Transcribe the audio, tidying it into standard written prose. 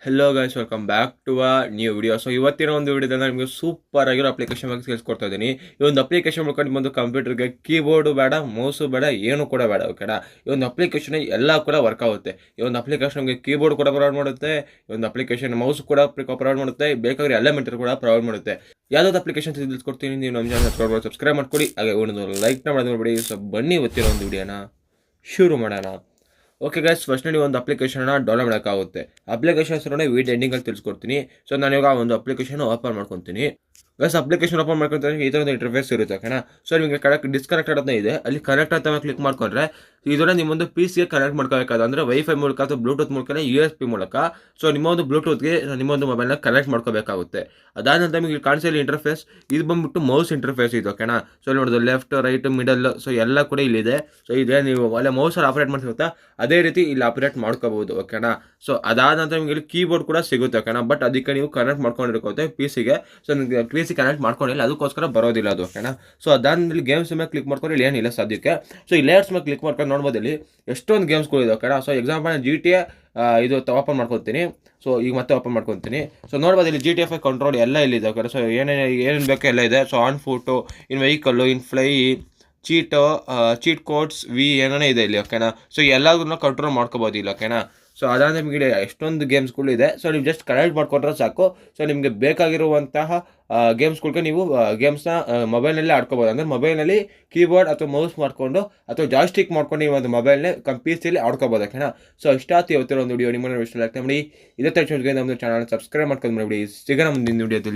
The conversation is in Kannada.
Hello guys, welcome back to a new video. So ಇವತ್ತಿನ ಒಂದು ವಿಡಿಯೋದಲ್ಲಿ ನಿಮಗೆ ಸೂಪರ್ ಆಗಿರೋ ಅಪ್ಲಿಕೇಶನ್ ಬಗ್ಗೆ ತಿಳಿಸ್ಕೊಡ್ತಾ ಇದ್ದೀನಿ. ಈ ಒಂದು ಅಪ್ಲಿಕೇಶನ್ ಮೂಲಕ ನಿಮ್ಮೊಂದು ಕಂಪ್ಯೂಟರ್ಗೆ ಕೀಬೋರ್ಡು ಬೇಡ, ಮೌಸು ಬೇಡ, ಏನು ಕೂಡ ಬೇಡ. ಓಕೆನಾ, ಈ ಒಂದು ಅಪ್ಲಿಕೇಶನ್ ಎಲ್ಲ ಕೂಡ ವರ್ಕ್ ಆಗುತ್ತೆ. ಈ ಒಂದು ಅಪ್ಲಿಕೇಶನ್ ನಿಮಗೆ ಕೀಬೋರ್ಡ್ ಕೂಡ ಪ್ರೊವೈಡ್ ಮಾಡುತ್ತೆ, ಈ ಒಂದು ಅಪ್ಲಿಕೇಶನ್ ಮೌಸ್ ಕೂಡ ಪ್ರೊವೈಡ್ ಮಾಡುತ್ತೆ, ಬೇಕಾದ್ರೆ ಎಲ್ಲ ಮೆಟೀರಿಯಲ್ ಕೂಡ ಪ್ರೊವೈಡ್ ಮಾಡುತ್ತೆ. ಯಾವುದಾದ್ರು ಅಪ್ಲಿಕೇಶನ್ ತಿಳಿಸ್ಕೊಡ್ತೀನಿ, ನೀವು ನಮ್ಮ ಚಾನಲ್ ಸಬ್ಸ್ಕ್ರೈಬ್ ಮಾಡ್ಕೊಳ್ಳಿ, ಹಾಗೆ ಒಂದು ಲೈಕ್ನ ಮಾಡೋದು ನೋಡ್ಬಿಡಿ. ಸೊ ಬನ್ನಿ ಇವತ್ತಿನ ಒಂದು ವಿಡಿಯೋನ ಶುರು ಮಾಡೋಣ. ಓಕೆ ಗೈಸ್, ಫಸ್ಟ್ ನೀವು ಒಂದು ಅಪ್ಲಿಕೇಶನ್ನ ಡೌನ್ಲೋಡ್ ಮಾಡೋಕ್ಕಾಗುತ್ತೆ. ಅಪ್ಲಿಕೇಶನ್ ಹೆಸರು ವೀಡಿಯೋ ಎಂಡಿಂಗಲ್ಲಿ ತಿಳಿಸ್ಕೊಡ್ತೀನಿ. ಸೊ ನಾನು ಇವಾಗ ಒಂದು ಅಪ್ಲಿಕೇಶನ್ ಓಪನ್ ಮಾಡ್ಕೊತೀನಿ. ಗೈಸ್, ಅಪ್ಲಿಕೇಶನ್ ಓಪನ್ ಮಾಡ್ಕೊಂಡ್ರೆ ಈ ಥರ ಒಂದು ಇಂಟರ್ಫೇಸ್ ಇರುತ್ತೆ. ಓಕೆನಾ, ಸೊ ನಿಮಗೆ ಡಿಸ್ಕನೆಕ್ಟ್ ಅಂತ ಇದೆ, ಅಲ್ಲಿ ಕನೆಕ್ಟ್ ಅಂತ ಕ್ಲಿಕ್ ಮಾಡ್ಕೊಂಡ್ರೆ ಇದನ್ನ ನಿಮ್ಮೊಂದು ಪಿ ಸಿಗೆ ಕನೆಕ್ಟ್ ಮಾಡ್ಕೋಬೇಕಾದ್ರೆ ಅಂದರೆ ವೈಫೈ ಮೂಲಕ ಅಥವಾ ಬ್ಲೂಟೂತ್ ಮೂಲಕ, USB ಮೂಲಕ. ಸೊ ನಿಮ್ಮ ಒಂದು ಬ್ಲೂಟೂತ್ಗೆ ನಿಮ್ಮ ಒಂದು ಮೊಬೈಲ್ನ ಕನೆಕ್ಟ್ ಮಾಡ್ಕೋಬೇಕಾಗುತ್ತೆ. ಅದಾದ ನಂತರ ನಿಮಗೆ ಕಾಣಿಸೋ ಇಂಟರ್ಫೇಸ್ ಇದು ಬಂದ್ಬಿಟ್ಟು ಮೌಸ್ ಇಂಟರ್ಫೇಸ್ ಇದು. ಓಕೆನಾ, ಸೊ ಇಲ್ಲಿ ನೋಡೋದು ಲೆಫ್ಟ್, ರೈಟ್, ಮಿಡಲ್, ಸೊ ಎಲ್ಲ ಕೂಡ ಇಲ್ಲಿದೆ. ಸೊ ಇದೆ ನೀವು ಅಲ್ಲೇ ಮೌಸಲ್ಲಿ ಆಪರೇಟ್ ಮಾಡ್ತಿರುತ್ತಾ ಅದೇ ರೀತಿ ಇಲ್ಲಿ ಆಪರೇಟ್ ಮಾಡ್ಕೋಬಹುದು. ಓಕೆನಾ, ಸೊ ಅದಾದ ನಂತರ ನಿಮಗೆ ಇಲ್ಲಿ ಕೀಬೋರ್ಡ್ ಕೂಡ ಸಿಗುತ್ತೆ. ಓಕೆನಾ, ಬಟ್ ಅದಕ್ಕೆ ನೀವು ಕನೆಕ್ಟ್ ಮಾಡ್ಕೊಂಡಿರ್ಕೋತೆ ಪಿ ಸಿಗೆ. ಸೊ ನಿಮಗೆ ಪಿ ಸಿ ಕನೆಕ್ಟ್ ಮಾಡ್ಕೊಂಡಿಲ್ಲ, ಅದಕ್ಕೋಸ್ಕರ ಬರೋದಿಲ್ಲ ಅದು. ಓಕೆನಾ, ಸೊ ಅದಾದ್ಮೇಲೆ ಗೇಮ್ಸ್ ಮೇಲೆ ಕ್ಲಿಕ್ ಮಾಡ್ಕೊಂಡು ಇಲ್ಲಿ ಏನಿಲ್ಲ ಸದ್ಯಕ್ಕೆ. ಸೊ ಈ ಲೇಯರ್ಸ್ ಮೇಲೆ ಕ್ಲಿಕ್ ಮಾಡ್ಕೊಂಡು ನೋಡ್ಬೋದು ಇಲ್ಲಿ ಎಷ್ಟೊಂದು ಗೇಮ್ಸ್ಗಳಿದೆ. ಓಕೆನಾ, ಸೊ ಎಕ್ಸಾಂಪಲ್ GTA ಇದು ಓಪನ್ ಮಾಡ್ಕೊತೀನಿ. ಸೊ ಈಗ ಮತ್ತೆ ಓಪನ್ ಮಾಡ್ಕೊತೀನಿ. ಸೊ ನೋಡ್ಬೋದು ಇಲ್ಲಿ GTA 5 ಕಂಟ್ರೋಲ್ ಎಲ್ಲ ಇಲ್ಲಿದೆ. ಓಕೆ, ಸೊ ಏನೇನು ಬೇಕೋ ಎಲ್ಲ ಇದೆ. So on foot, in vehicle, in fly, cheat codes, ಏನೇ ಇದೆ ಇಲ್ಲಿ. ಓಕೆನಾ, ಸೊ ಎಲ್ಲದನ್ನ ಕಂಟ್ರೋಲ್ ಮಾಡ್ಕೋಬೋದು ಇಲ್ಲಿ. ಓಕೆನಾ, ಸೊ ಅದಾದ ನಿಮಗೆ ಎಷ್ಟೊಂದು ಗೇಮ್ಸ್ಗಳು ಇದೆ. ಸೊ ನೀವು ಜಸ್ಟ್ ಕನೆಕ್ಟ್ ಮಾಡ್ಕೊಂಡ್ರೆ ಸಾಕು. ಸೊ ನಿಮಗೆ ಬೇಕಾಗಿರುವಂತಹ ಗೇಮ್ಸ್ಗಳಿಗೆ ನೀವು ಗೇಮ್ಸ್ನ ಮೊಬೈಲ್ನಲ್ಲೇ ಆಡ್ಕೋಬೋದು. ಅಂದರೆ ಮೊಬೈಲ್ನಲ್ಲಿ ಕೀಬೋರ್ಡ್ ಅಥವಾ ಮೌಸ್ ಮಾಡಿಕೊಂಡು ಅಥವಾ ಜಾಯ್ಸ್ಟಿಕ್ ಮಾಡ್ಕೊಂಡು ನೀವು ಒಂದು ಮೊಬೈಲ್ನೇ PC ಆಡ್ಕೋಬೋದು. ಓಕೆನಾ, ಸೊ ಇಷ್ಟಾತಿ ಇವತ್ತಿರೋ ಒಂದು ವಿಡಿಯೋ ನಿಮ್ಮನ್ನು ಇಷ್ಟ ಆಗ್ತಾ ಮಾಡಿ. ಇದೇ ತರ ನಮ್ಮದು ಚಾನಲ್ ಸಬ್ಸ್ಕ್ರೈಬ್ ಮಾಡ್ಕೊಂಡು ಮಾಡಿ. ಸಿಗೋಣ ಮುಂದಿನ ವಿಡಿಯೋದಲ್ಲಿ.